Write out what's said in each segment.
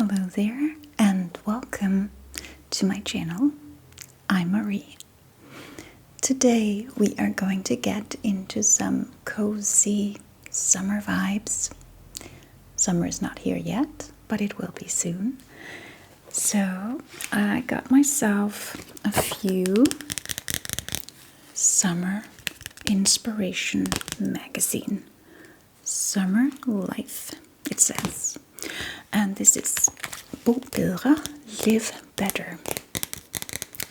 Hello there and welcome to my channel. I'm Marie. Today we are going to get into some cozy summer vibes. Summer is not here yet, but it will be soon. So I got myself a few summer inspiration magazine. Summer Life, it says. And this is Bo Bedre, Live Better,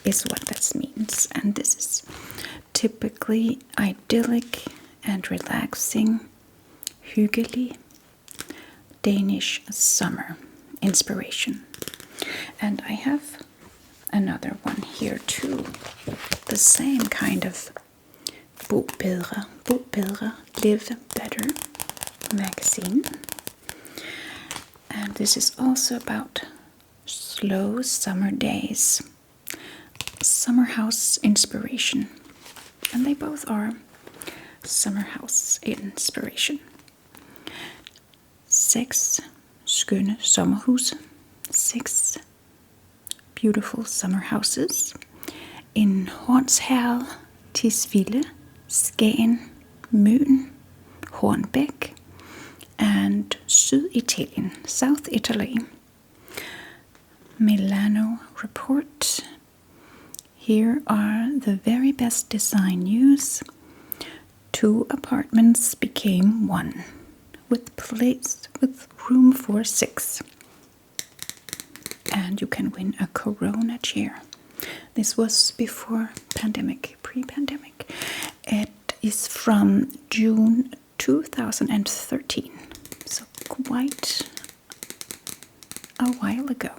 is what that means. And this is typically idyllic and relaxing, Hygge, Danish summer inspiration. And I have another one here too, the same kind of Bo Bedre, Live Better magazine. And this is also about slow summer days, Summerhouse inspiration. And they both are Summerhouse inspiration. 6 skønne sommerhuse, 6 beautiful summer houses in Odsherred, Tisvilde, Skagen, Møn, Hornbæk, and Syditalien, South Italy. Milano report. Here are the very best design news. 2 apartments became 1, with room for 6. And you can win a Corona chair. This was before pandemic, pre-pandemic. It is from June 2013, so quite a while ago.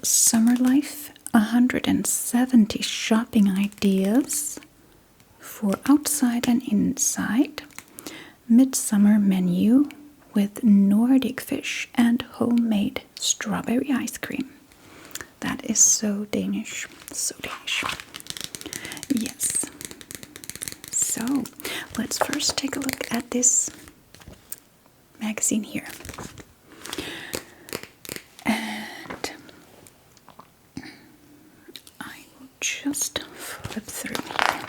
Summer Life, 170 shopping ideas for outside and inside. Midsummer menu with Nordic fish and homemade strawberry ice cream. That is so Danish, so Danish. Yes. So, let's first take a look at this magazine here. And I will just flip through here.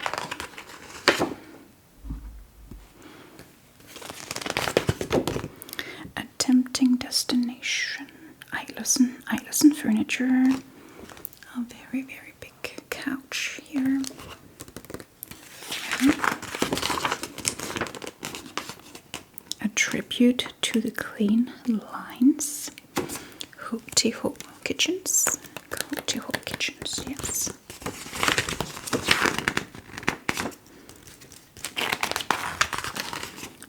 A tempting destination. Ejlersen furniture. A very, very big couch here. A tribute to the clean lines. Ho kitchens. Ho kitchens, yes.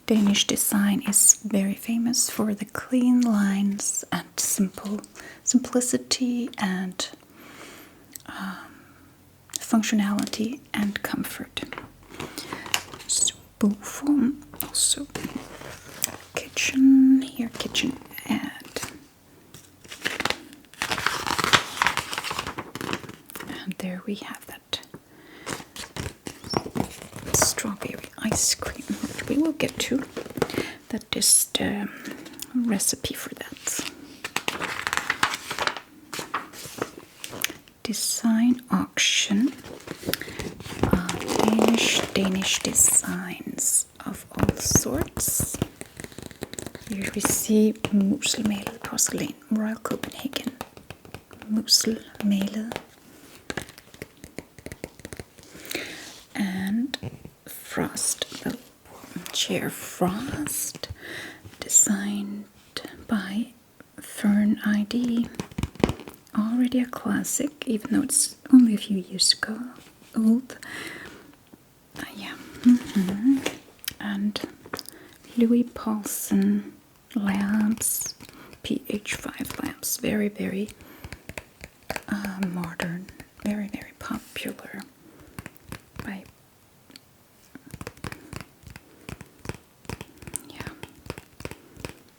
Danish design is very famous for the clean lines and simplicity and functionality and comfort. So boform, also kitchen here, kitchen and there we have that strawberry ice cream, which we will get to. That is the recipe for that. Design auction. Danish designs of all sorts. Here we see muselmalet porcelain, Royal Copenhagen. Muselmalet. And Frost, the chair Frost, designed by Fern ID. Already a classic, even though it's only a few years ago old. Yeah. And Louis Paulson lamps, PH5 lamps, very, very modern, very, very popular by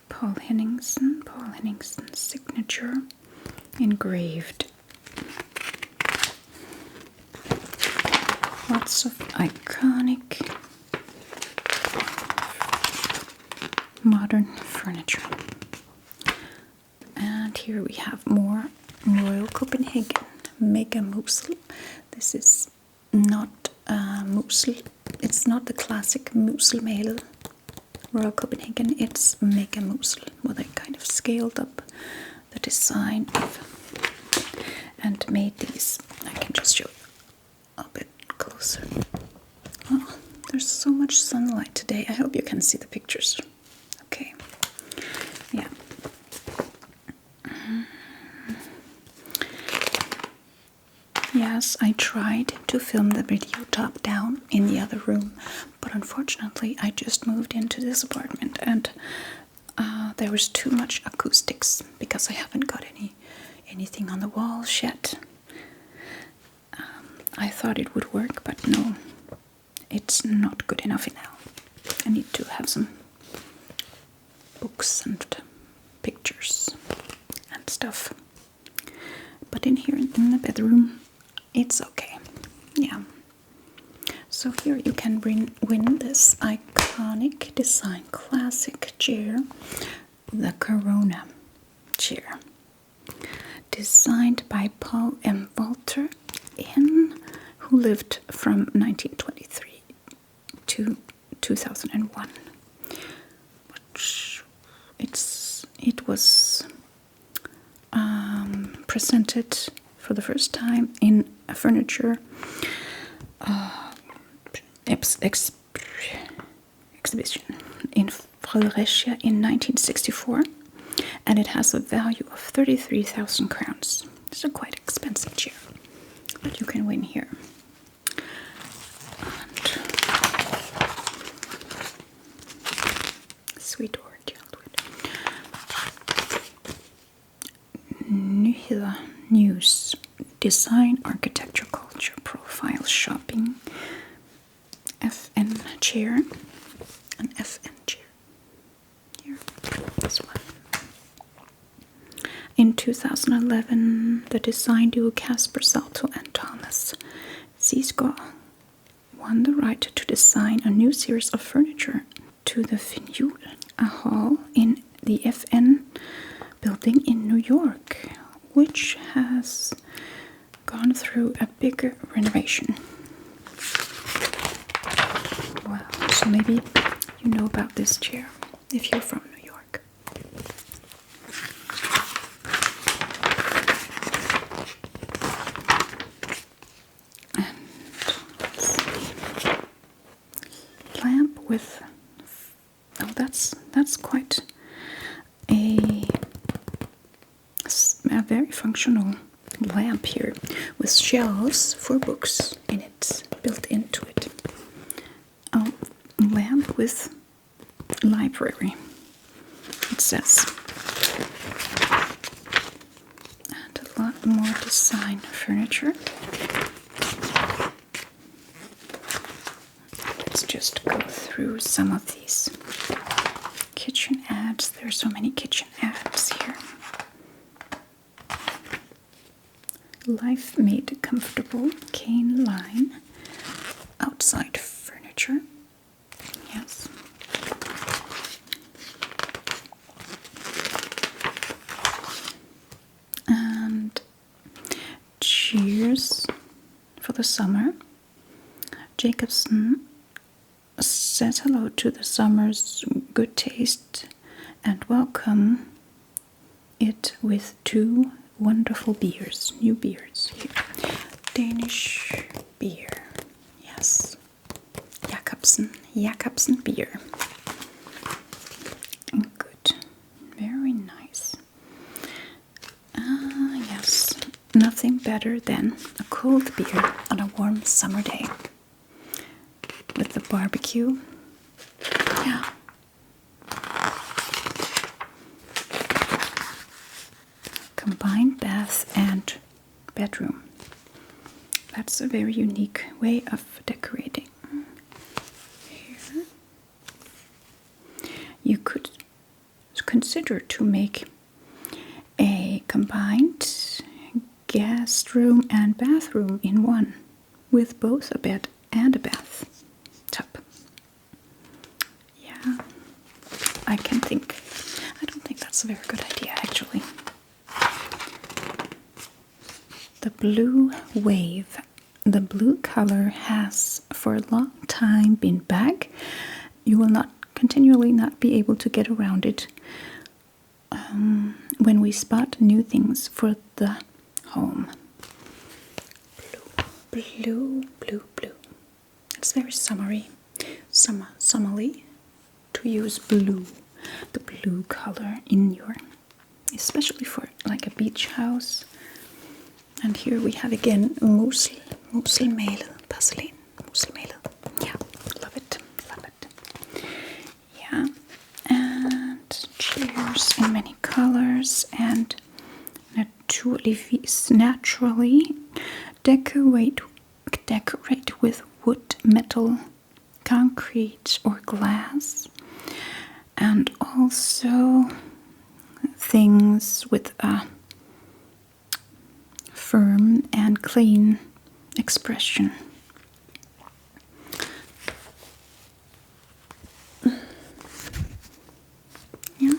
Paul Henningsen's signature engraved. Lots of iconic modern furniture. here we have more Royal Copenhagen Mega Musel. This is not Musel. It's not the classic Muselmale Royal Copenhagen. It's Mega Musel, where they kind of scaled up the design and made these. I can just show you a bit closer. Oh, there's so much sunlight today. I hope you can see the pictures. Okay. Yeah. Yes, I tried to film the video top down in the other room, but unfortunately I just moved into this apartment and there was too much acoustics because I haven't got anything on the walls yet. I thought it would work, but no, it's not good enough now. I need to have some books and pictures and stuff. But in here in the bedroom, it's okay. Yeah. So here you can win this iconic design classic chair, the Corona chair. Designed by Paul M. Walter, who lived from 1923 to 2001. It was presented for the first time in a furniture exhibition in Fredericia in 1964, and it has a value of 33,000 crowns. It's a quite expensive chair, but you can win here. And sweet or Nyheder News, Design, Architecture, Culture, Profile, Shopping, FN chair, an FN chair. Here, this one. In 2011, the design duo Casper Salto and Thomas Seesgaard won the right to design a new series of furniture to the Finjul, a hall in the FN building in New York, which has gone through a bigger renovation. Wow, so maybe you know about this chair if you're from New York. And let's see. Lamp with, oh, that's quite a very functional lamp here with shelves for books in it, built into it. A lamp with library, it says. And a lot more design furniture. Let's just go through some of these kitchen ads. There are so many kitchen ads here. Life made comfortable, cane line, outside furniture. Yes. And cheers for the summer. Jacobson says hello to the summer's good taste and welcome it with 2 wonderful beers, new beers here. Danish beer, yes. Jacobsen beer. Good, very nice. Yes, nothing better than a cold beer on a warm summer day with the barbecue. Yeah. Combined bath and bedroom. That's a very unique way of decorating. Here. You could consider to make a combined guest room and bathroom in one, with both a bed and a bath tub. Yeah, I don't think that's a very good idea, actually. The blue wave. The blue color has for a long time been back. You will not continually not be able to get around it when we spot new things for the home. Blue. It's very summery. Summerly to use blue. The blue color in your, especially for like a beach house. And here we have again muselmalet porcelain. Muselmalet. Yeah, love it. Yeah, and chairs in many colors, and naturally decorate with wood, metal, concrete, or glass, and also things with a firm and clean expression. Yeah.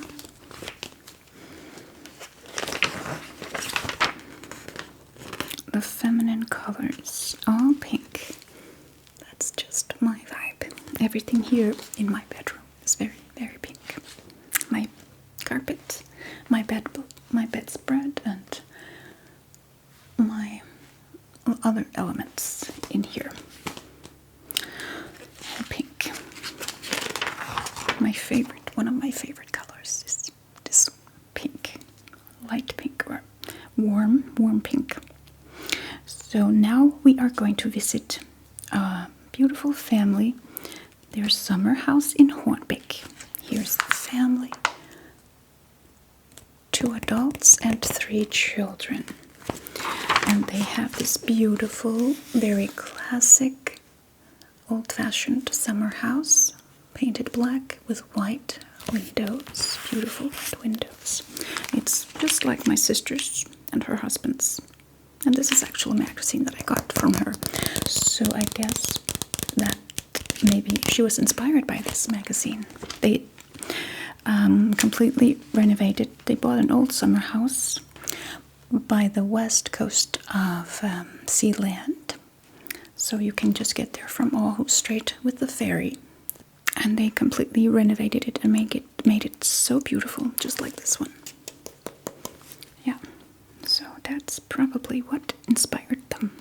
The feminine colors, all pink. That's just my vibe. Everything here in my bedroom is very, very pink. My carpet, my bedspread, and my other elements in here. Pink. One of my favorite colors is this pink, light pink or warm pink. So now we are going to visit a beautiful family, their summer house in Hornbæk. Here's the family, 2 adults and 3 children. And they have this beautiful, very classic, old-fashioned summer house, painted black with white windows, beautiful white windows. It's just like my sister's and her husband's. And this is actually a magazine that I got from her. So I guess that maybe she was inspired by this magazine. They completely renovated. They bought an old summer house by the west coast of Sealand. So you can just get there from Aarhus straight with the ferry. And they completely renovated it and made it so beautiful, just like this one. Yeah, so that's probably what inspired them.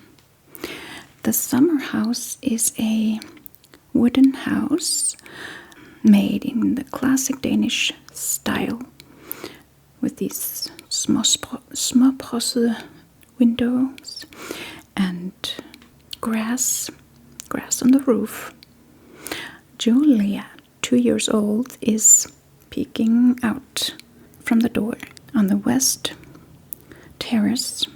The summer house is a wooden house made in the classic Danish style with these småprossede windows and grass on the roof. Julia, 2 years old, is peeking out from the door on the west terrace,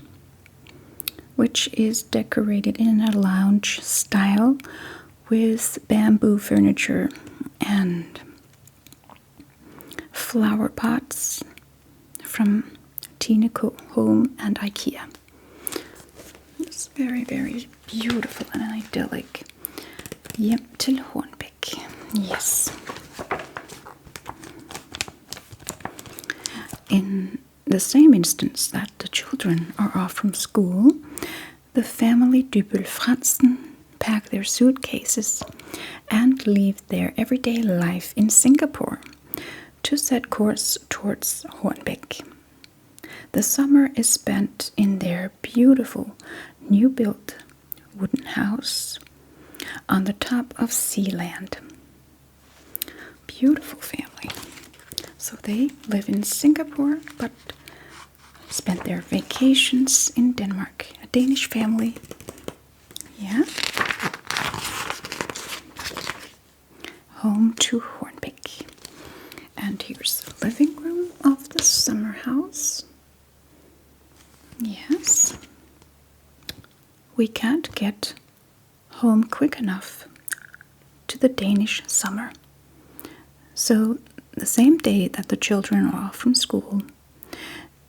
which is decorated in a lounge style with bamboo furniture and flower pots from Tingles Home and IKEA. It's very, very beautiful and idyllic. Hjem til Hornbæk. Yes. In the same instance that the children are off from school, the family Dybbøl Fransen pack their suitcases and leave their everyday life in Singapore to set course towards Hornbæk. The summer is spent in their beautiful new-built wooden house on the top of Sealand. Beautiful family. So they live in Singapore but spent their vacations in Denmark. A Danish family. Yeah. Home to Hornbæk. And here's the living room of the summer house. Yes. We can't get home quick enough to the Danish summer. So the same day that the children are off from school,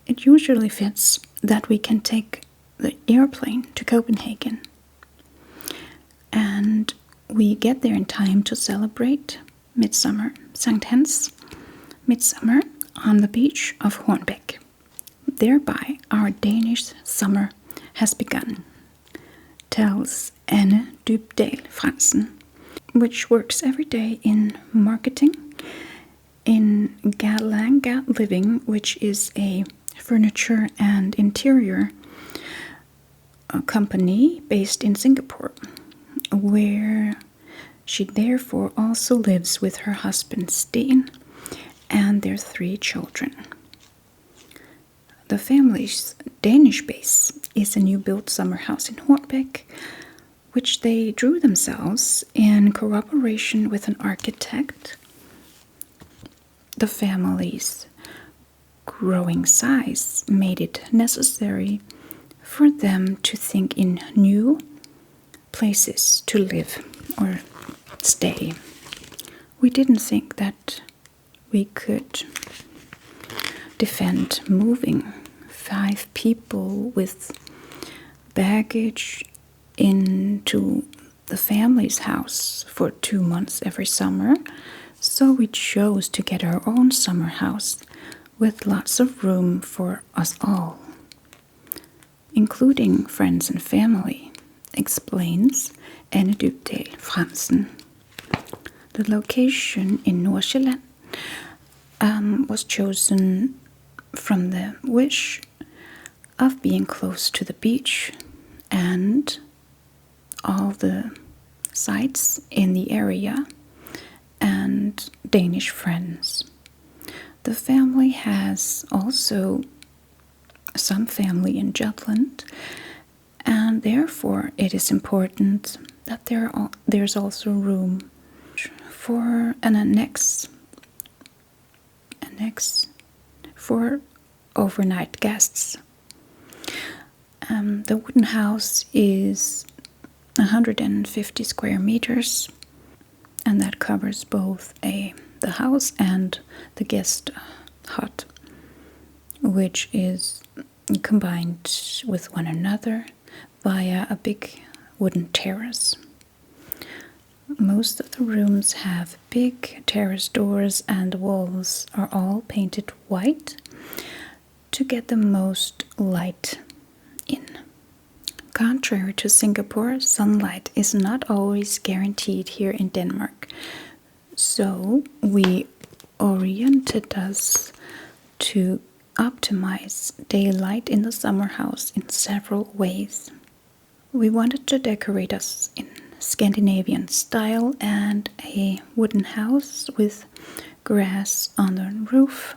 it usually fits that we can take the airplane to Copenhagen. And we get there in time to celebrate Midsummer, Sankt Hans, Midsummer on the beach of Hornbæk. Thereby, our Danish summer has begun, tells Anne Dybdahl Fransen, which works every day in marketing in Galanga Living, which is a furniture and interior company based in Singapore, where she therefore also lives with her husband Sten and their 3 children. The family's Danish base is a new built summer house in Hornbæk, which they drew themselves in cooperation with an architect. The family's growing size made it necessary for them to think in new places to live or stay. We didn't think that we could defend moving 5 people with baggage into the family's house for 2 months every summer, so we chose to get our own summer house with lots of room for us all, including friends and family, explains Anne Dybdahl Fransen. The location in Nordsjælland was chosen from the wish of being close to the beach and all the sites in the area and Danish friends. The family has also some family in Jutland, and therefore it is important that there's also room for an annex for overnight guests. The wooden house is 150 square meters, and that covers both the house and the guest hut, which is combined with one another via a big wooden terrace. Most of the rooms have big terrace doors, and the walls are all painted white to get the most light in. Contrary to Singapore, sunlight is not always guaranteed here in Denmark, so we oriented us to optimize daylight in the summer house in several ways. We wanted to decorate us in Scandinavian style and a wooden house with grass on the roof,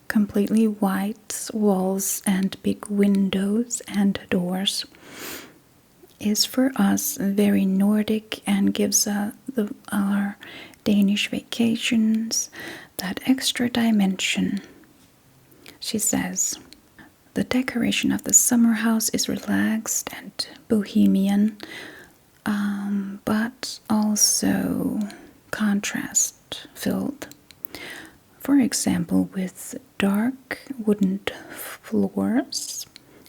completely white walls and big windows and doors is for us very Nordic and gives our Danish vacations that extra dimension. She says, the decoration of the summer house is relaxed and bohemian, but also contrast-filled. For example, with dark wooden floors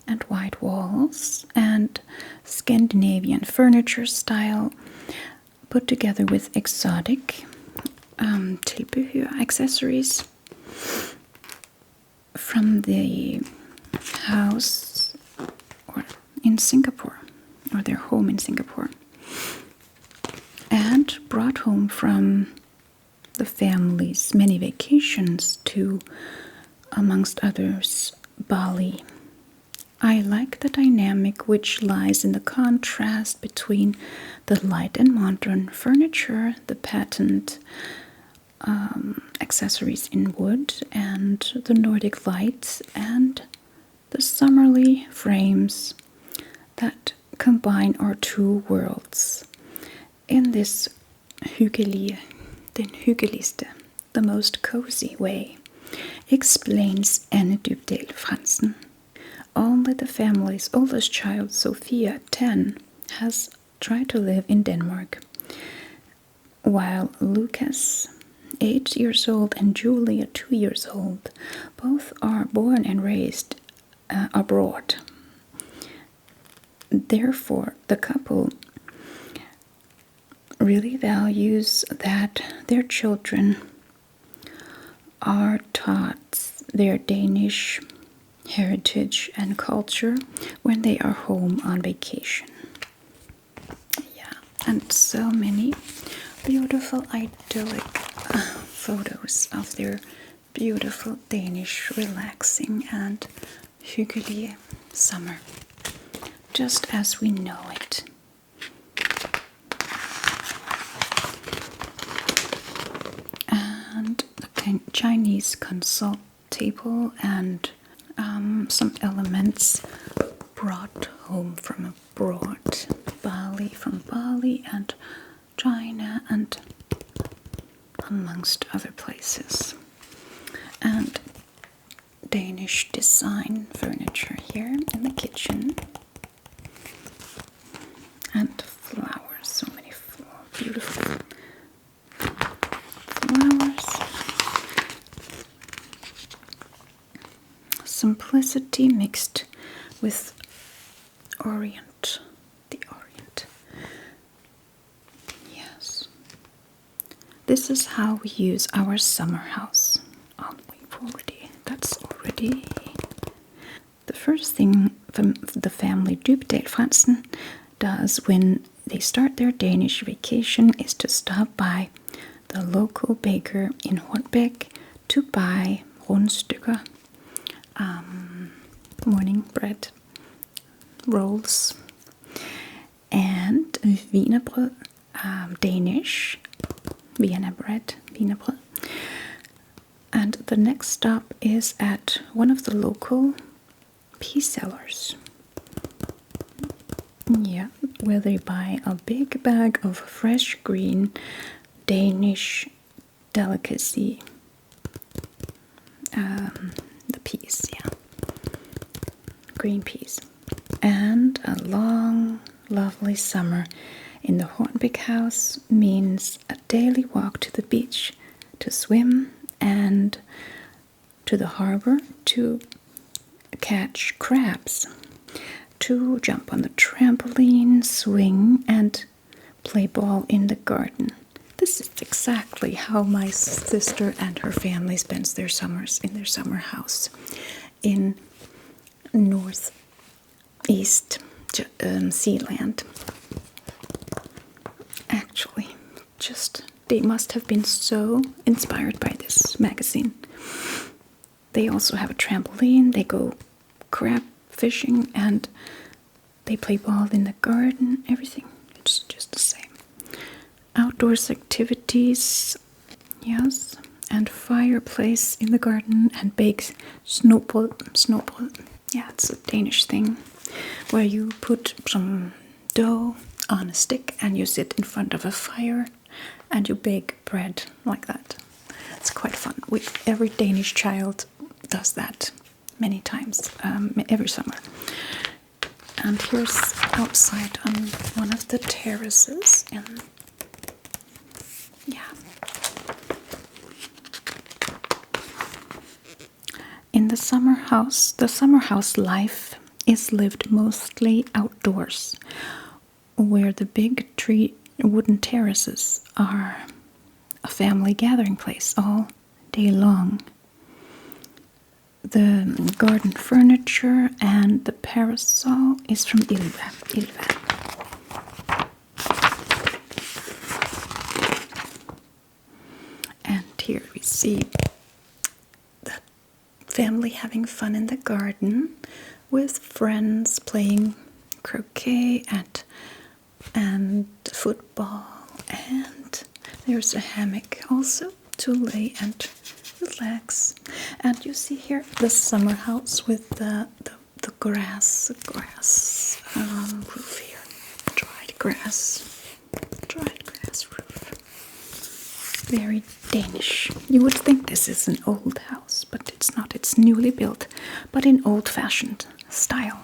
and white walls and Scandinavian furniture style put together with exotic tilbehør accessories from the house or in Singapore, or their home in Singapore, and brought home from the family's many vacations to, amongst others, Bali. I like the dynamic which lies in the contrast between the light and modern furniture, the patent accessories in wood, and the Nordic lights, and the summerly frames that combine our 2 worlds in this hyggelige, den hyggeligste, the most cozy way, explains Anne Dybdahl Fransen. Only the family's oldest child, Sophia, 10, has tried to live in Denmark, while Lucas, 8 years old, and Julia, 2 years old, both are born and raised abroad. Therefore, the couple really values that their children are taught their Danish heritage and culture when they are home on vacation. Yeah, and so many beautiful idyllic photos of their beautiful Danish relaxing and hygge summer, just as we know it. And the Chinese consult table and some elements brought home from abroad, from Bali and China and amongst other places. And Danish design furniture here in the kitchen. And flowers, so many beautiful flowers. Simplicity mixed with the Orient. Yes. This is how we use our summer house. That's already the first thing the family Dybdahl Fransen does when they start their Danish vacation is to stop by the local baker in Hornbæk to buy rundstykker, morning bread, rolls, and wienerbrød, Danish wienerbrød. And the next stop is at one of the local pea sellers. Yeah, where they buy a big bag of fresh green Danish delicacy. The peas, yeah. Green peas. And a long, lovely summer in the Hornbæk house means a daily walk to the beach to swim and to the harbor to catch crabs, to jump on the trampoline, swing, and play ball in the garden. This is exactly how my sister and her family spends their summers in their summer house in northeast Sealand. Actually, they must have been so inspired by this magazine. They also have a trampoline, they go crab fishing, and they play ball in the garden, everything. It's just the same. Outdoors activities, yes, and fireplace in the garden, and bake snobrød. Yeah, it's a Danish thing, where you put some dough on a stick and you sit in front of a fire and you bake bread like that. It's quite fun. Every Danish child does that many times, every summer. And here's outside on one of the terraces, and yeah. In the summer house life is lived mostly outdoors, where the big wooden terraces are a family gathering place all day long. The garden furniture and the parasol is from Ylva. And here we see the family having fun in the garden with friends playing croquet and football, and there's a hammock also to lay and relax. And you see here the summer house with the grass roof here, dried grass roof. Very Danish. You would think this is an old house, but it's not. It's newly built, but in old-fashioned style.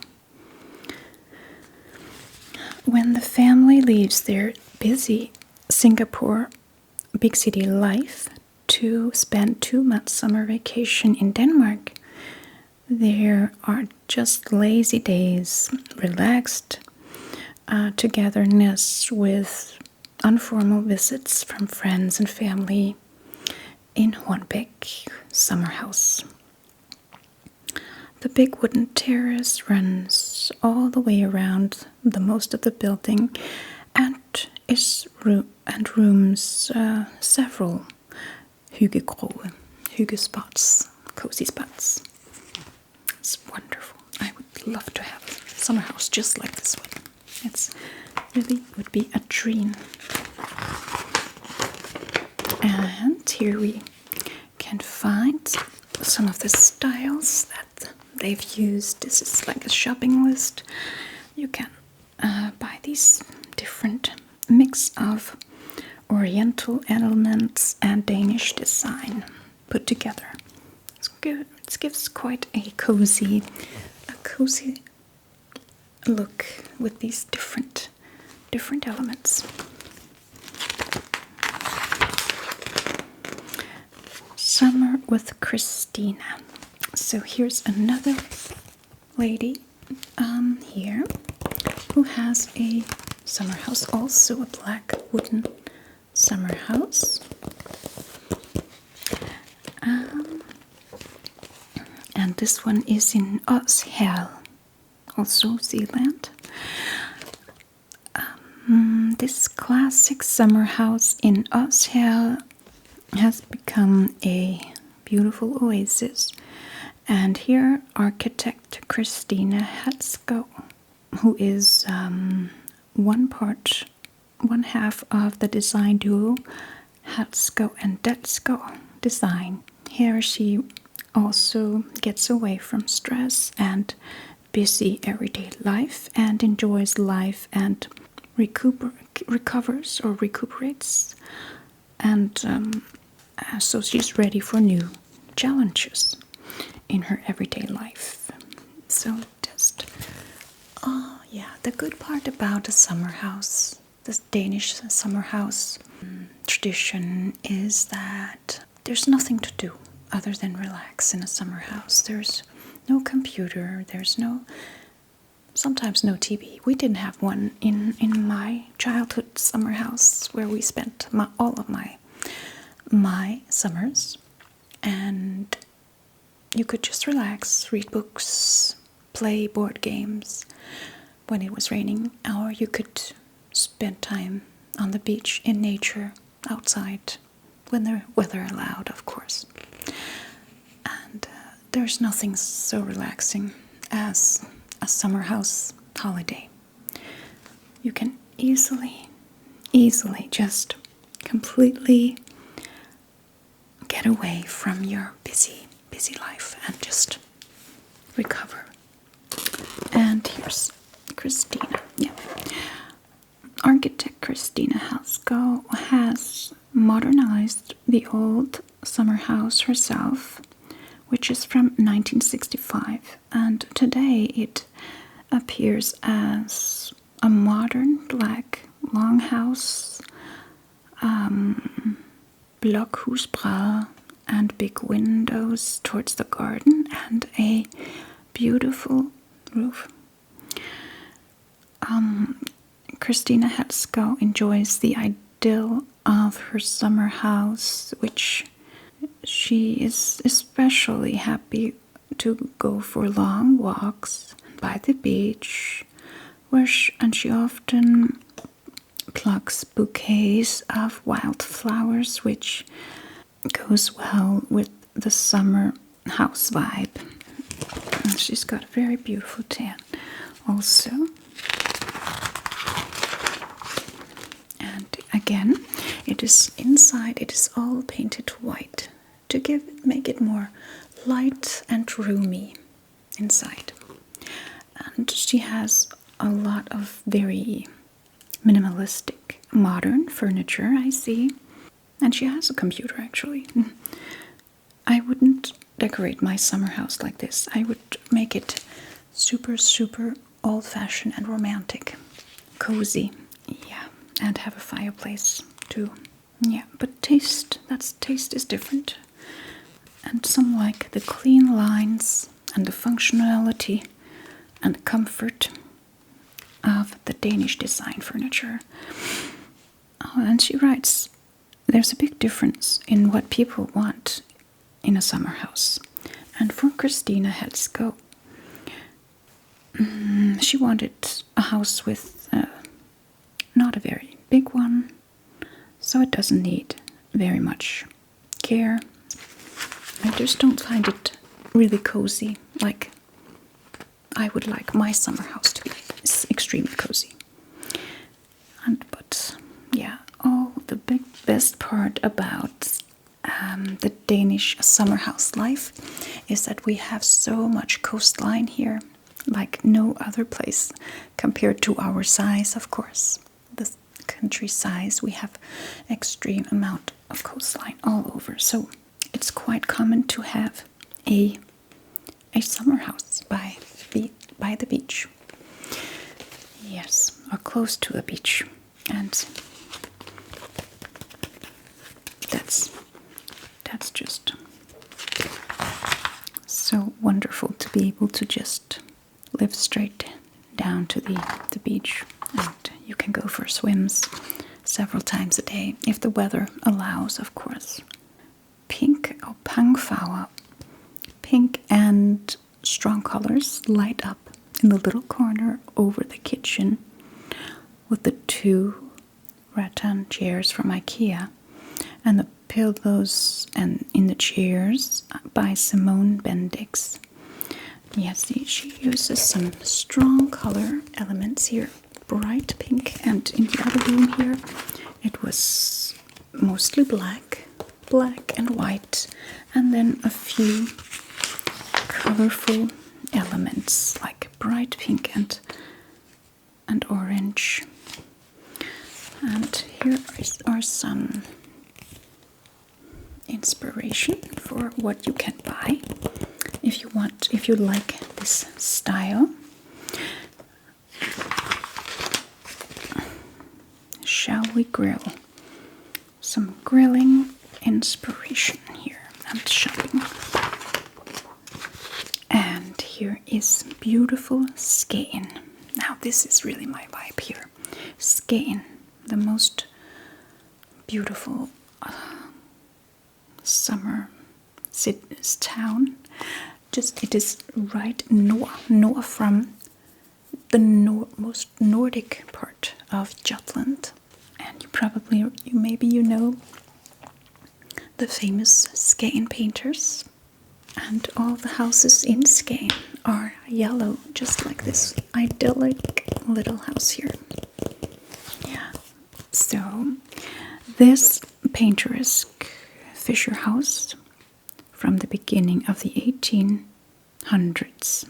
When the family leaves their busy Singapore big city life to spend 2 months summer vacation in Denmark, there are just lazy days, relaxed togetherness with informal visits from friends and family in Hornbæk Summerhouse. The big wooden terrace runs all the way around the most of the building and rooms several Hygge spots, cozy spots. It's wonderful. I would love to have a summer house just like this one. It's really would be a dream. And here we can find some of the styles that they've used. This is like a shopping list. You can buy these different mix of Oriental elements and Danish design put together. It's good. It gives quite a cozy look with these different elements. Summer with Christina. So here's another lady here who has a summer house, also a black wooden summer house. And this one is in Odsherred, also Zealand. This classic summer house in Odsherred has become a beautiful oasis. And here architect Christina Hygge, who is one half of the design duo Hygge and Detsko design. Here she also gets away from stress and busy everyday life and enjoys life and recovers or recuperates. And so she's ready for new challenges in her everyday life. So just, the good part about a summer house, this Danish summer house tradition, is that there's nothing to do other than relax in a summer house. There's no computer, sometimes no TV. We didn't have one in my childhood summer house where we spent all of my summers. And you could just relax, read books, play board games when it was raining, or you could spend time on the beach in nature, outside, when the weather allowed, of course. And there's nothing so relaxing as a summer house holiday. You can easily just completely get away from your busy life and just recover. And here's Christina. Architect Christina Hygge has modernized the old summer house herself, which is from 1965, and today it appears as a modern black longhouse, blockhusbräde, and big windows towards the garden and a beautiful roof. Christina Hygge enjoys the idyll of her summer house, which she is especially happy to go for long walks by the beach, and she often plucks bouquets of wildflowers, which goes well with the summer house vibe. And she's got a very beautiful tan also. And again, it is inside, it is all painted white to make it more light and roomy inside. And she has a lot of very minimalistic modern furniture, I see. And she has a computer, actually. I wouldn't decorate my summer house like this. I would make it super, super old-fashioned and romantic. Cozy, and have a fireplace too. But taste is different. And some like the clean lines and the functionality and the comfort of the Danish design furniture. And she writes, there's a big difference in what people want in a summer house. And for Christina Hygge, She wanted a house with not a very big one, so it doesn't need very much care. I just don't find it really cozy. Like, I would like my summer house to be extremely cozy. But yeah, the best part about the Danish summer house life is that we have so much coastline here, like no other place compared to our size, of course. The country size, we have extreme amount of coastline all over, so it's quite common to have a summer house by the beach. Yes, or close to the beach, and that's just so wonderful to be able to just live straight down to the beach, and you can go for swims several times a day if the weather allows, of course. Pink or pangfarver, pink and strong colors light up in the little corner over the kitchen with the 2 rattan chairs from IKEA and the pillows and in the chairs by Simone Bendix. Yes, she uses some strong color elements here, bright pink, and in the other room here it was mostly black and white, and then a few colorful elements like bright pink and orange. And here are some inspiration for what you can buy if you like this style. Shall we grill? Some grilling inspiration here and shopping. And here is beautiful Skagen. Now this is really my vibe here. Skagen, the most beautiful summer town. It is right north from the most Nordic part of Jutland, and maybe you know the famous Skagen painters, and all the houses in Skagen are yellow, just like this idyllic little house here. Yeah, so this picturesque Fisher house from the beginning of the 1800s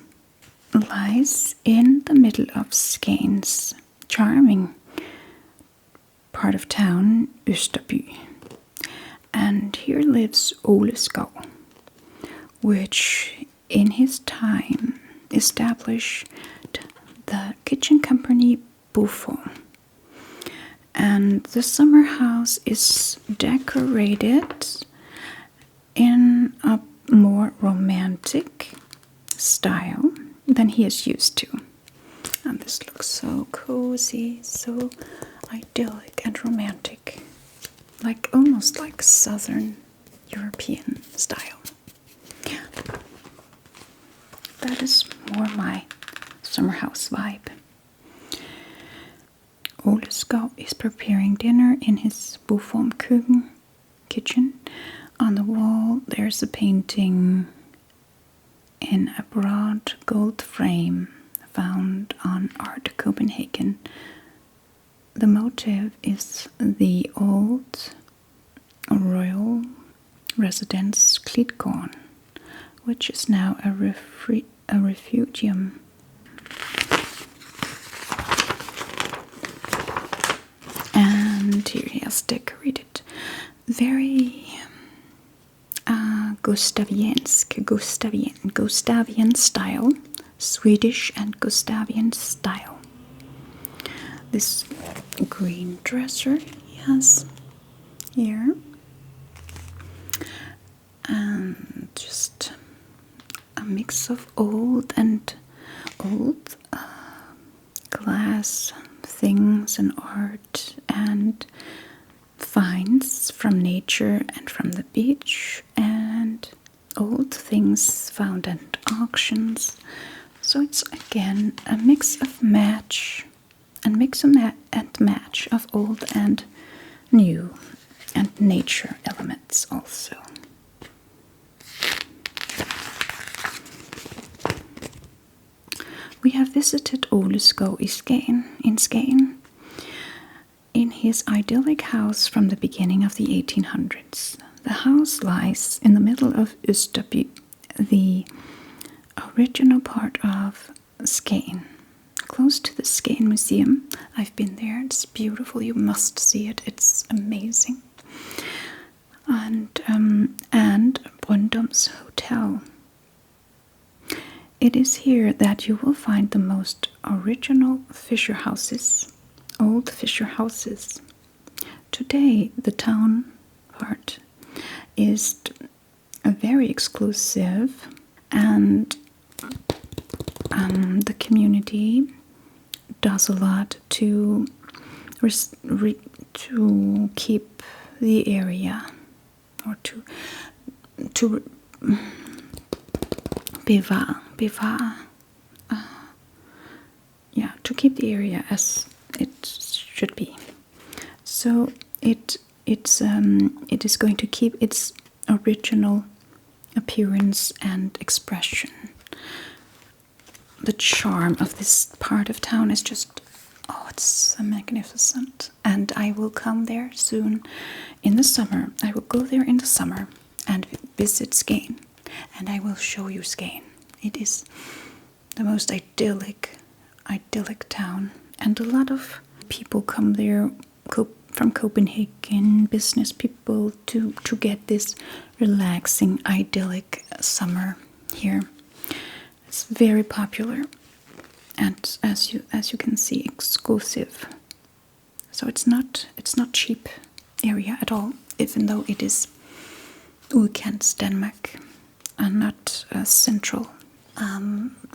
lies in the middle of Skagen's charming part of town, Østerby. And here lives Ole Skov, which in his time established the kitchen company Buffon. And the summer house is decorated in a more romantic style than he is used to. And this looks so cozy, so idyllic and romantic, like almost like Southern European style. Yeah, that is more my summer house vibe. Ole Skov is preparing dinner in his Buffon kitchen. On the wall there's a painting in a broad gold frame found on Art Copenhagen. The motive is the old royal residence Klitgården, which is now a refugium. And here he has decorated very Gustavian style, Swedish and Gustavian style. This green dresser he has here, and just a mix of old glass things and art and finds from nature and from the beach, and old things found at auctions, So it's again a mix and match of old and new, and nature elements also. We have visited Ole Skov in Skagen, in his idyllic house from the beginning of the 1800s. The house lies in the middle of Østerby, the original part of Skagen, close to the Skagen Museum. I've been there, it's beautiful, you must see it, it's amazing. And Brøndum's Hotel. It is here that you will find the most original fisher houses, old fisher houses. Today, the town part is very exclusive, and the community does a lot to keep the area, or to bevare, to keep the area as it should be. So it is going to keep its original appearance and expression. The charm of this part of town is just, it's magnificent. And I will come there soon in the summer. I will go there in the summer and visit Skagen, and I will show you Skagen. It is the most idyllic town, and a lot of people come there from Copenhagen, business people, to get this relaxing, idyllic summer here. It's very popular, and as you can see, exclusive. So it's not cheap area at all, even though it is Udkants Denmark and not central.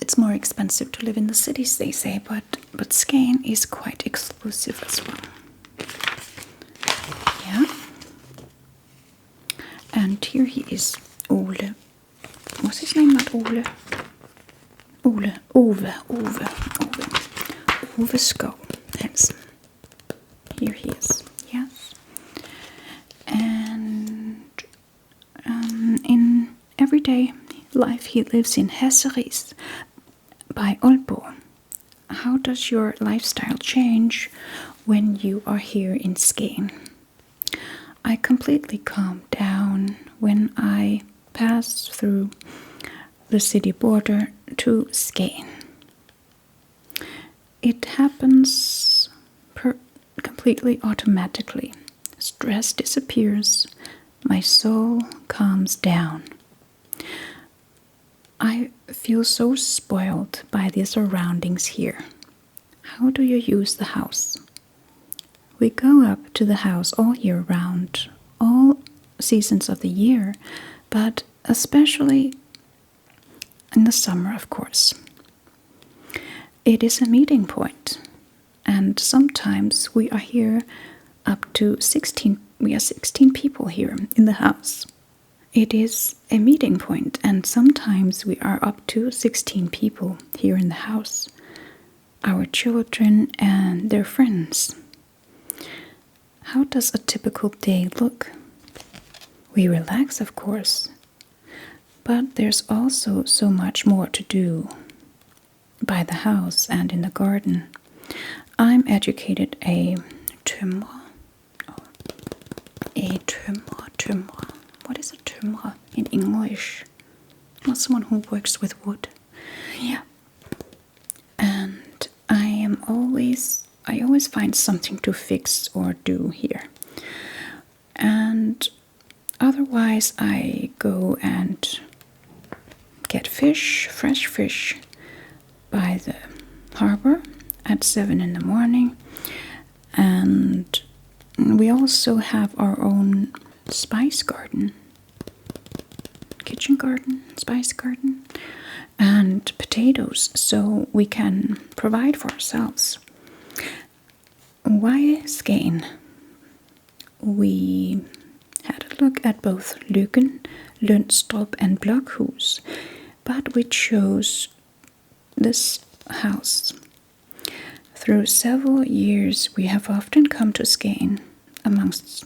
It's more expensive to live in the cities, they say, but Skagen is quite exclusive as well. Yeah. And here he is, Ole. What's his name? Not Ole. Ove Skov Hansen. Here he is. Yes. And in everyday life he lives in Hesseris by Aalborg. How does your lifestyle change when you are here in Skagen? I completely calm down when I pass through the city border to Skagen. It happens completely automatically. Stress disappears. My soul calms down. I feel so spoiled by the surroundings here. How do you use the house? We go up to the house all year round, all seasons of the year, but especially in the summer, of course. It is a meeting point, and sometimes we are here up to 16. We are 16 people here in the house. It is a meeting point, and sometimes we are up to 16 people here in the house. Our children and their friends. How does a typical day look? We relax, of course, but there's also so much more to do by the house and in the garden. I'm educated a tømrer. What is a tømrer in English? Not someone who works with wood. Yeah. And I always find something to fix or do here. And otherwise I go and get fish, fresh fish, by the harbor at 7 in the morning. And we also have our own spice garden, kitchen garden, spice garden, and potatoes, so we can provide for ourselves. Why Skagen? We had a look at both Løkken, Lønstrup, and Blokhus, but we chose this house. Through several years, we have often come to Skagen, amongst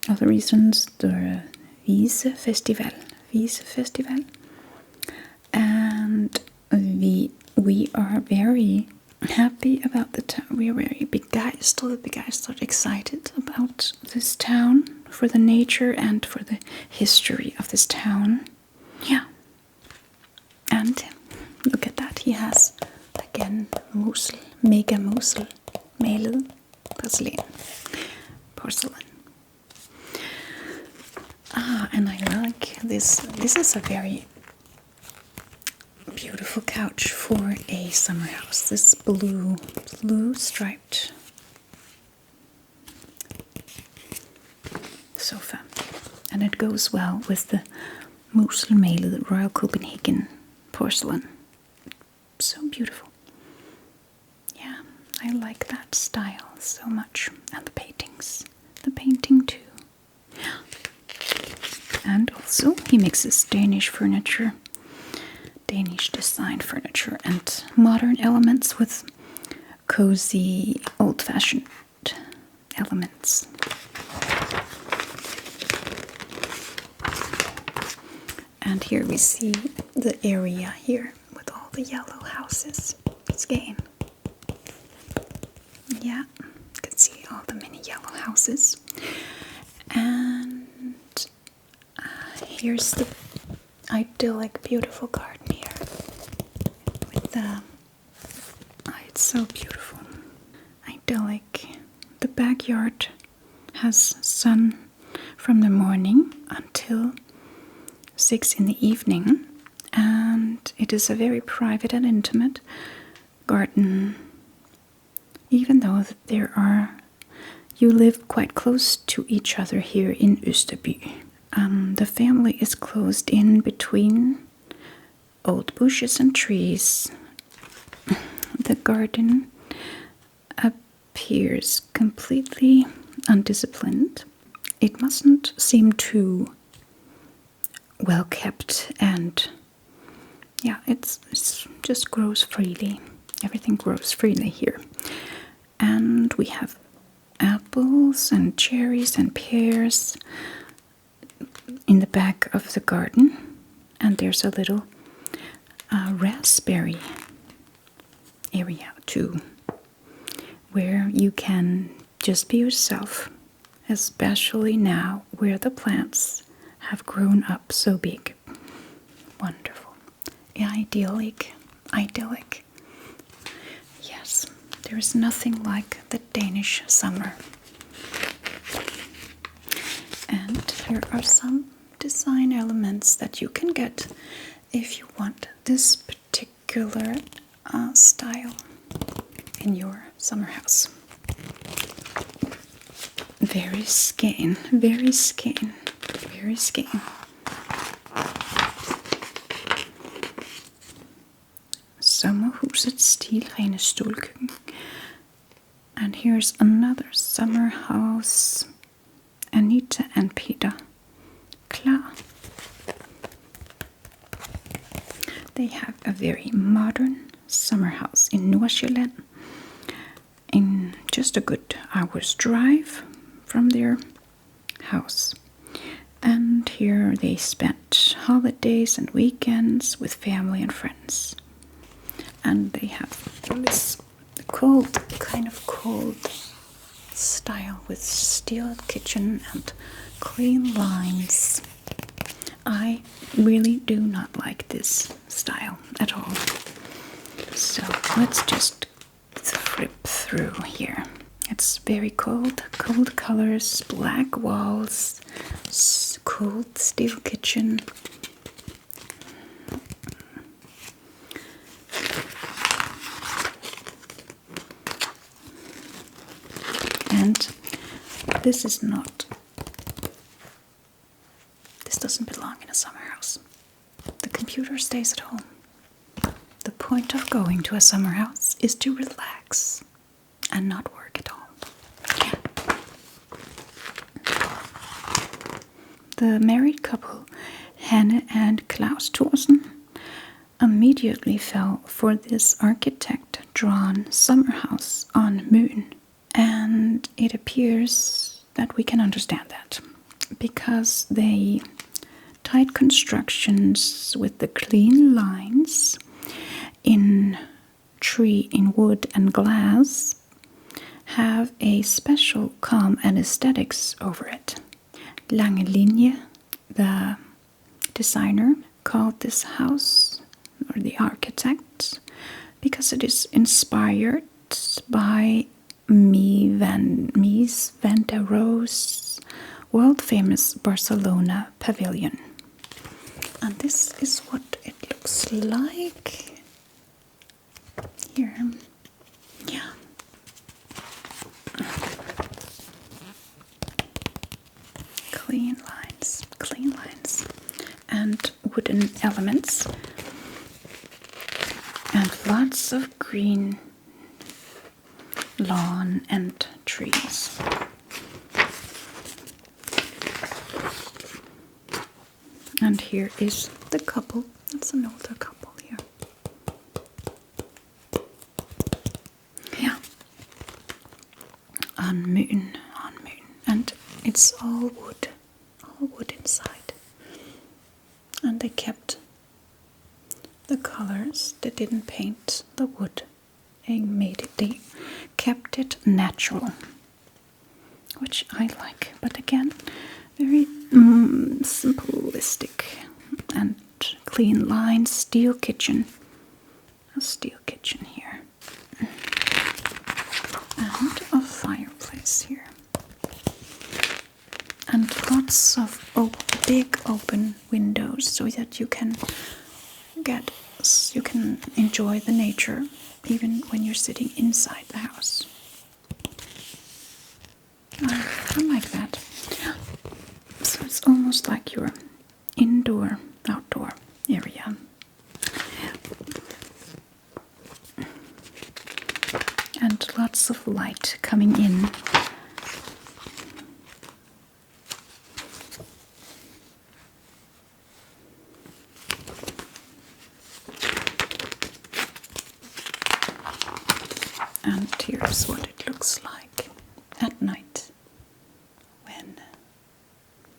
other reasons, the Vise Festival. And we are very happy about the town. We are very begeistert, excited about this town, for the nature and for the history of this town. Yeah. And look at that, he has again mega musel, malet porcelain. And I like this. This is a very beautiful couch for a summer house. This blue striped sofa, and it goes well with the musselmalet Royal Copenhagen porcelain. So beautiful. Yeah, I like that style so much, and the painting too. Yeah. And also he mixes Danish furniture, Danish design furniture, and modern elements with cozy, old-fashioned elements. And here we see the area here with all the yellow houses. Skagen. Yeah, you can see all the many yellow houses. And here's the idyllic, beautiful garden here. With the, it's so beautiful. Idyllic. The backyard has sun from the morning until 6 in the evening, and it is a very private and intimate garden, even though you live quite close to each other here in Østerby. The family is closed in between old bushes and trees. The garden appears completely undisciplined. It mustn't seem too well kept, and yeah, it's just grows freely. Everything grows freely here. And we have apples and cherries and pears in the back of the garden, and there's a little raspberry area too, where you can just be yourself, especially now where the plants have grown up so big. Wonderful. Idyllic. Yes, there is nothing like the Danish summer. And here are some design elements that you can get if you want this particular style in your summer house. Very Skagen. Summerhusets stilrene stålkøkken. And here's another summer house. Anita and Peter. Klar. They have a very modern summer house in Nordsjælland, in just a good hour's drive from their house. And here they spent holidays and weekends with family and friends. And they have this kind of cold style with steel kitchen and clean lines. I really do not like this style at all. So let's just flip through here. It's very cold colors, black walls, cold steel kitchen. And this doesn't belong in a summer house. The computer stays at home. The point of going to a summer house is to relax and not work at all. The married couple, Hanne and Claus Thorsen, immediately fell for this architect-drawn Summerhouse on Moon. And it appears that we can understand that, because they tight constructions with the clean lines in tree, in wood and glass have a special calm and aesthetics over it. Langelinje, the designer, called this house, or the architect, because it is inspired by Mies van der Rohe's world-famous Barcelona pavilion. And this is what it looks like here. Yeah. Clean lines, and wooden elements, and lots of green lawn and trees. And here is the couple. It's an older couple here. Yeah. On moon. And it's all wood inside. And they kept the colors. They didn't paint the wood. They kept it natural, which I like. But again, very simplistic and clean lines. Steel kitchen. A steel kitchen here. And a fireplace here. And lots of big open windows so that you can enjoy the nature even when you're sitting inside the house. I like that. So it's almost like your outdoor area. And lots of light coming in. And here's what it looks like at night when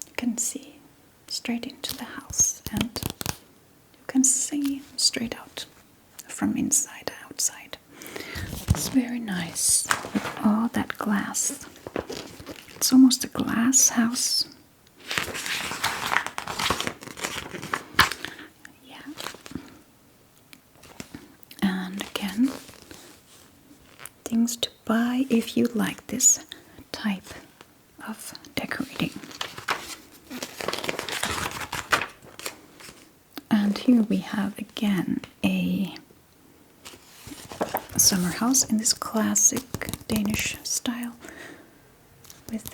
you can see straight into the house and you can see straight out from inside to outside. It's very nice with all that glass. It's almost a glass house. Yeah. And again, things to buy if you like this type of decorating. And here we have again a summer house in this classic Danish style with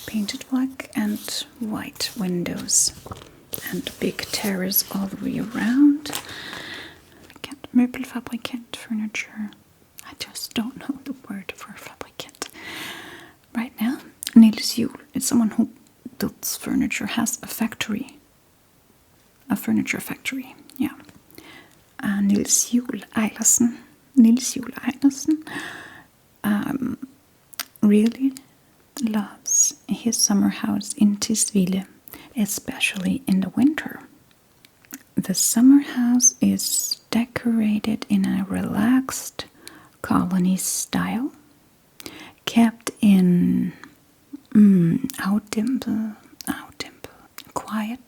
painted black and white windows and big terrace all the way around. Møbelfabrikant furniture. I just don't know the word for fabrikant right now. Niels Juhl, it's someone who builds furniture, has a factory. A furniture factory, yeah. Niels Juhl Eilersen really loves his summer house in Tisvilde, especially in the winter. The summer house is decorated in a relaxed colony style, kept in afdæmpet, quiet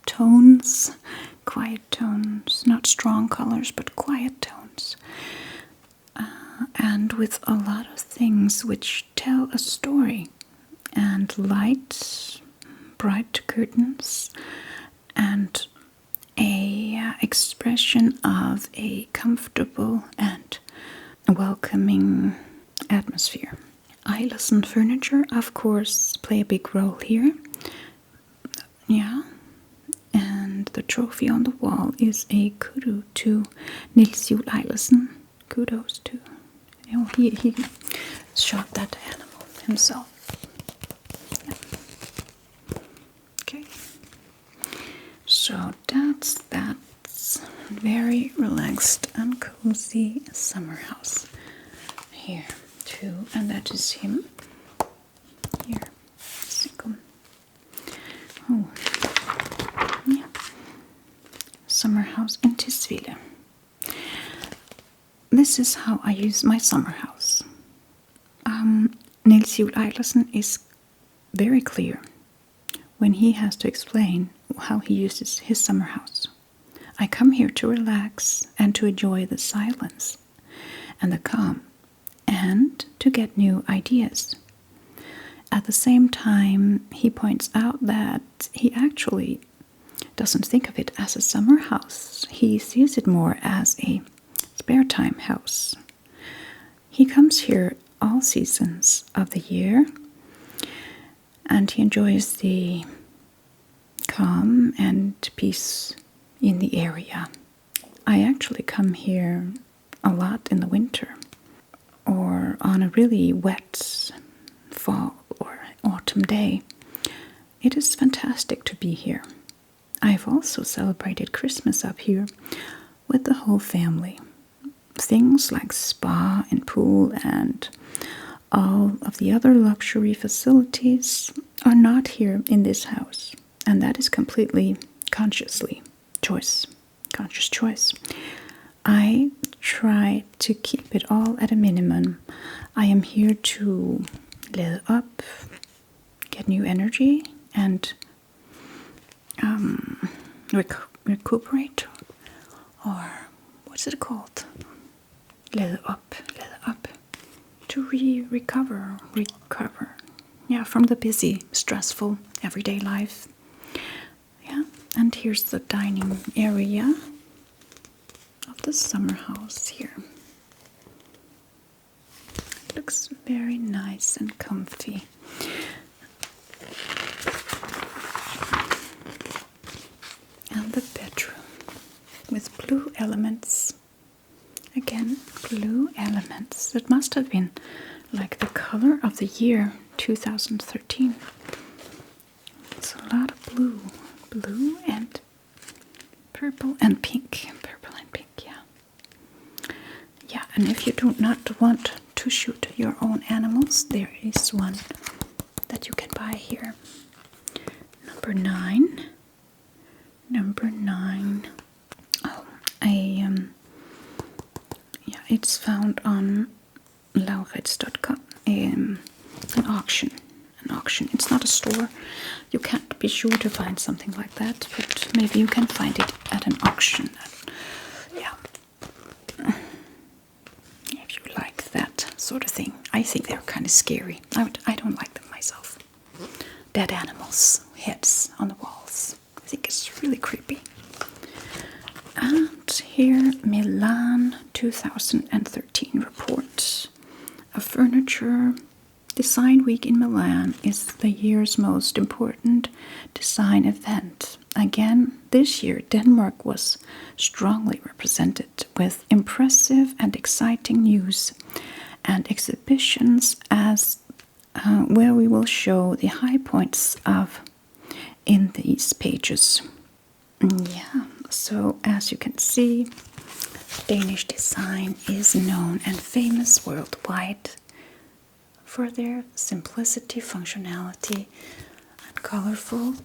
tones, not strong colors, but quiet tones, and with a lot of things which tell a story, and light, bright curtains, and a expression of a comfortable and welcoming atmosphere. Eilersen furniture, of course, play a big role here. Yeah. And the trophy on the wall is a kudo to Niels Juhl Eilersen. Kudos to. He shot that animal himself. Yeah. Okay. So that's very relaxed and cozy summer house here too, and that is him here. Single. Oh, yeah. Summer house in Tisvilde. This is how I use my summer house. Niels Juel Eilersen is very clear when he has to explain how he uses his summer house. I come here to relax and to enjoy the silence and the calm and to get new ideas. At the same time, he points out that he actually doesn't think of it as a summer house. He sees it more as a spare time house. He comes here all seasons of the year, and he enjoys the calm and peace in the area. I actually come here a lot in the winter, or on a really wet fall or autumn day. It is fantastic to be here. I've also celebrated Christmas up here with the whole family. Things like spa and pool and all of the other luxury facilities are not here in this house, and that is completely conscious choice. I try to keep it all at a minimum. I am here to lade up, get new energy, and recuperate, or what's it called? Lade up, to recover. Yeah, from the busy, stressful, everyday life. Yeah, and here's the dining area of the summer house here. Looks very nice and comfy. And the bedroom with blue elements. Again, blue elements. It must have been like the color of the year 2013. It's a lot of blue and purple and pink. Yeah, and if you do not want to shoot your own animals, there is one that you can buy here. Number 9. Oh, it's found on laurits.com. An auction. It's not a store. You can't be sure to find something like that, but maybe you can find it at an auction. Yeah. If you like that sort of thing. I think they're kind of scary. I don't like them myself. Dead animals, heads on the walls. I think it's really creepy. And here, Milan 2013 report. A furniture design week in Milan is the year's most important design event. Again, this year Denmark was strongly represented with impressive and exciting news and exhibitions as where we will show the high points of in these pages. Yeah, so as you can see, Danish design is known and famous worldwide for their simplicity, functionality, and colorful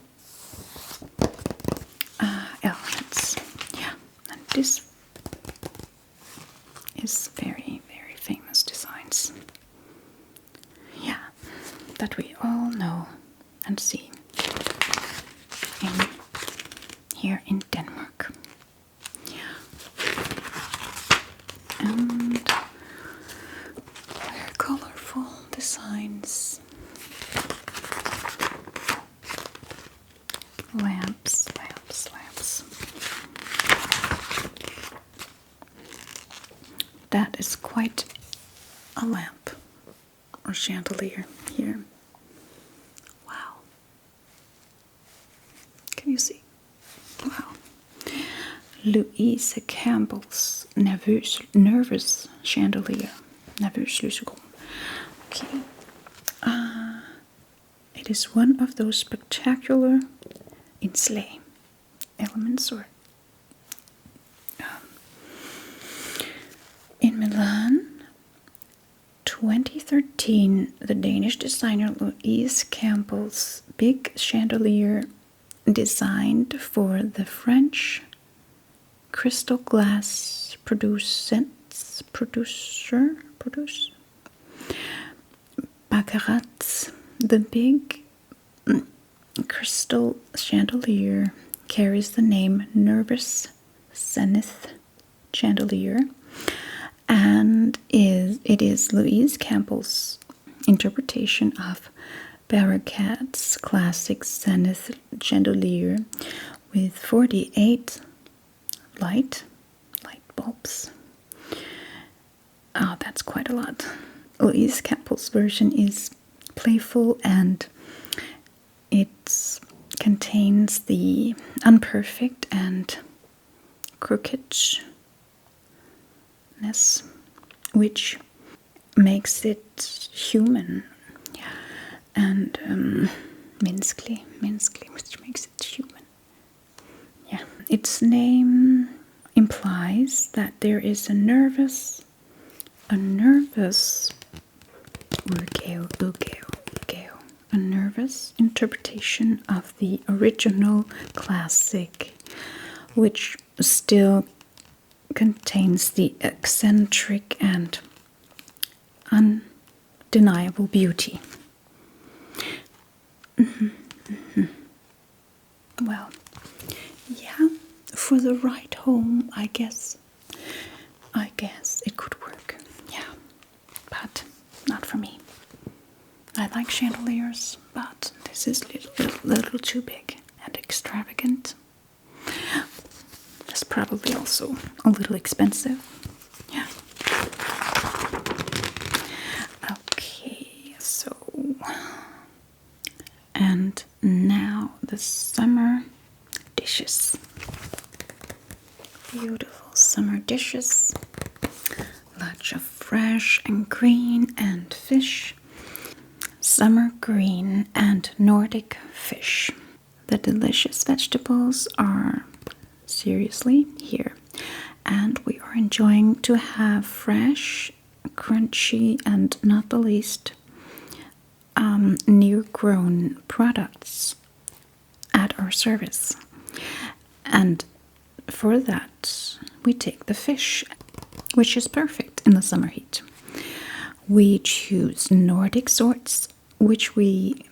elements. Yeah, and this is very, very famous designs. Yeah, that we all know and see here in Denmark. Yeah. And very colorful designs. Lamps. That is quite a lamp or chandelier here. Wow. Can you see? Wow. Louise Campbell's nervous chandelier. Nervøs lysekron. Okay. It is one of those spectacular inslag elements or in Milan. 2013, the Danish designer Louise Campbell's big chandelier designed for the French crystal glass producer Baccarat. The big crystal chandelier carries the name Nervous Zenith Chandelier, and it is Louise Campbell's interpretation of Baccarat's classic Zenith chandelier with 48 light bulbs. Oh, that's quite a lot. Louise Campbell's version is playful, and it contains the unperfect and crookedness, which makes it human, and menneskelig, which makes it human. Yeah, its name implies that there is a nervous interpretation of the original classic, which still contains the eccentric and undeniable beauty. Well, yeah, for the ride home, I guess it could work. Yeah, but not for me. I like chandeliers, but this is a little too big and extravagant. It's probably also a little expensive. Yeah. Okay, so, and now the summer dishes. Beautiful summer dishes. Lots of fresh and green and fish. Summer green and Nordic fish. The delicious vegetables are seriously here, and we are enjoying to have fresh, crunchy, and not the least near-grown products at our service. And for that, we take the fish, which is perfect in the summer heat. We choose Nordic sorts, which we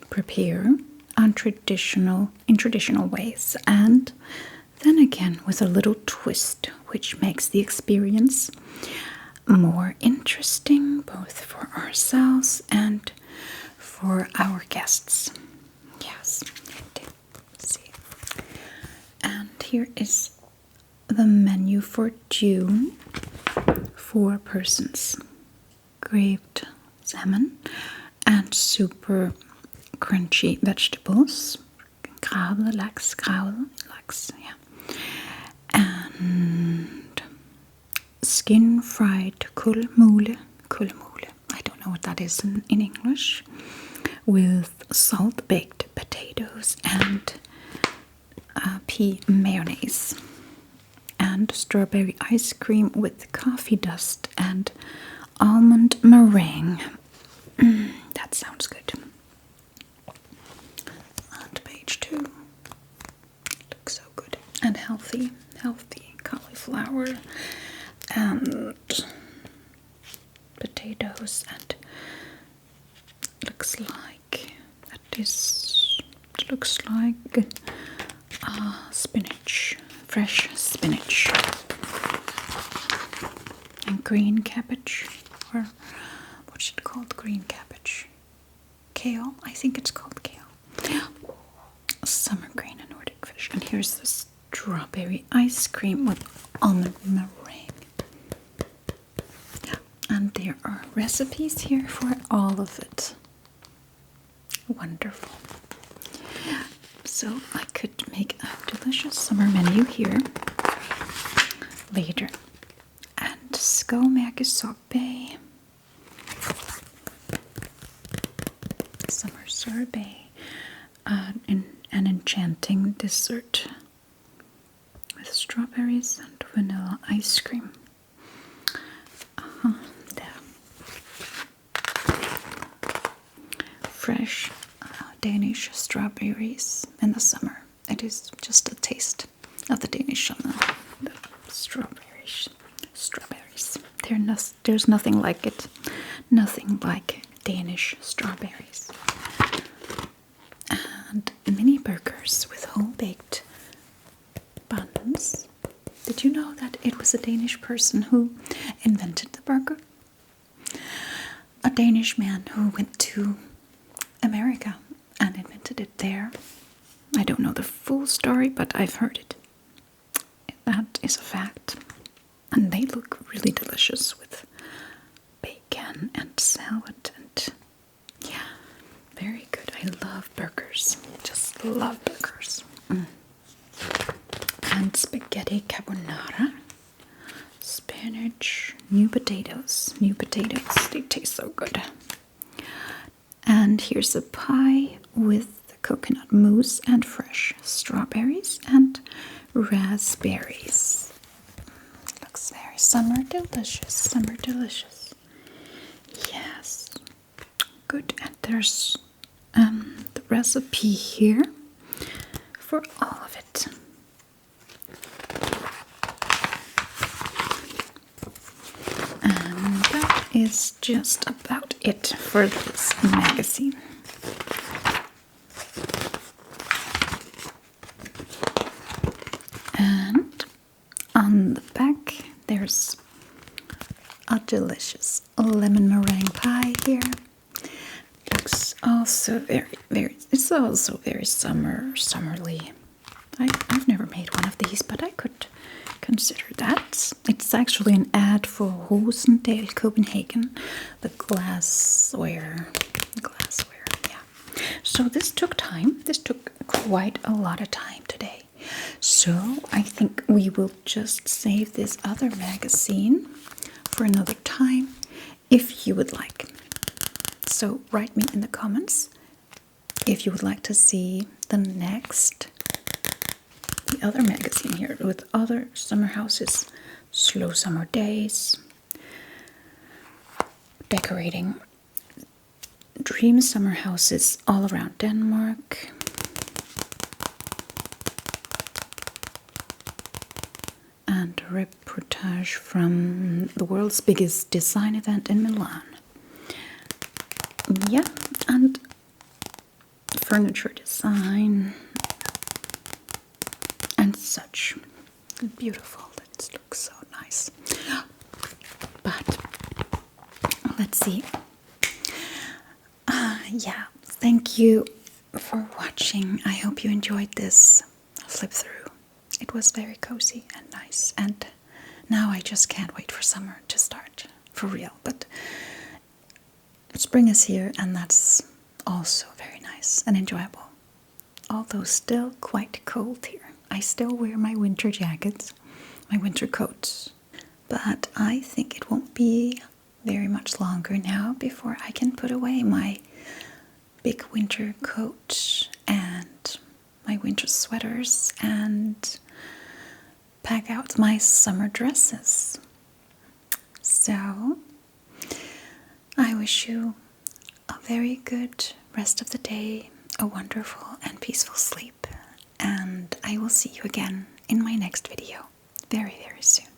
prepare in traditional ways, and then again with a little twist, which makes the experience more interesting both for ourselves and for our guests. Yes, let's see. And here is the menu for June. 4 persons. Graved salmon and super crunchy vegetables. Gravel, lax, yeah. And skin fried kulmule. I don't know what that is in English. With salt baked potatoes and pea mayonnaise. And strawberry ice cream with coffee dust and almond meringue. That sounds good. On to page 2. Looks so good. And healthy cauliflower and potatoes, and looks like spinach, fresh spinach, and green cabbage, or what's it called? Green cabbage, kale. I think it's called kale. Yeah. Summer green and Nordic fish. And here's the strawberry ice cream with almond meringue. Yeah. And there are recipes here for all of it. Wonderful. So I could make a delicious summer menu here later. And skomerke sorbet. Summer sorbet. An enchanting dessert with strawberries and vanilla ice cream. Danish strawberries in the summer. It is just a taste of the Danish summer. The strawberries. There's nothing like it. Nothing like Danish strawberries. And mini burgers with whole baked buns. Did you know that it was a Danish person who invented the burger? A Danish man who went to America and invented it there. I don't know the full story, but I've heard it. That is a fact. And they look really delicious with bacon and salad and yeah, very good. I love burgers. Just love burgers. And spaghetti carbonara. Spinach, new potatoes. They taste so good. And here's a pie with coconut mousse and fresh strawberries and raspberries. Looks very summer delicious. Yes. Good. And there's the recipe here for all of it. And that is just about it for this magazine. And on the back there's a delicious lemon meringue pie here. Looks also it's also very summerly. I've never made one of these, but I could consider that. It's actually an ad for Rosendal, Copenhagen, the glassware, yeah. So this took time. This took quite a lot of time today. So I think we will just save this other magazine for another time if you would like. So write me in the comments if you would like to see the other magazine here with other summer houses, slow summer days, decorating dream summer houses all around Denmark, and a reportage from the world's biggest design event in Milan. Yeah, and furniture design and such. Beautiful. It looks so nice. But let's see. Yeah, thank you for watching. I hope you enjoyed this flip through. It was very cozy and nice, and now I just can't wait for summer to start for real. But spring is here, and that's also very nice and enjoyable, although still quite cold here. I still wear my winter jackets, my winter coats, but I think it won't be very much longer now before I can put away my big winter coat and my winter sweaters and pack out my summer dresses. So I wish you a very good rest of the day, a wonderful and peaceful sleep, and I will see you again in my next video very, very soon.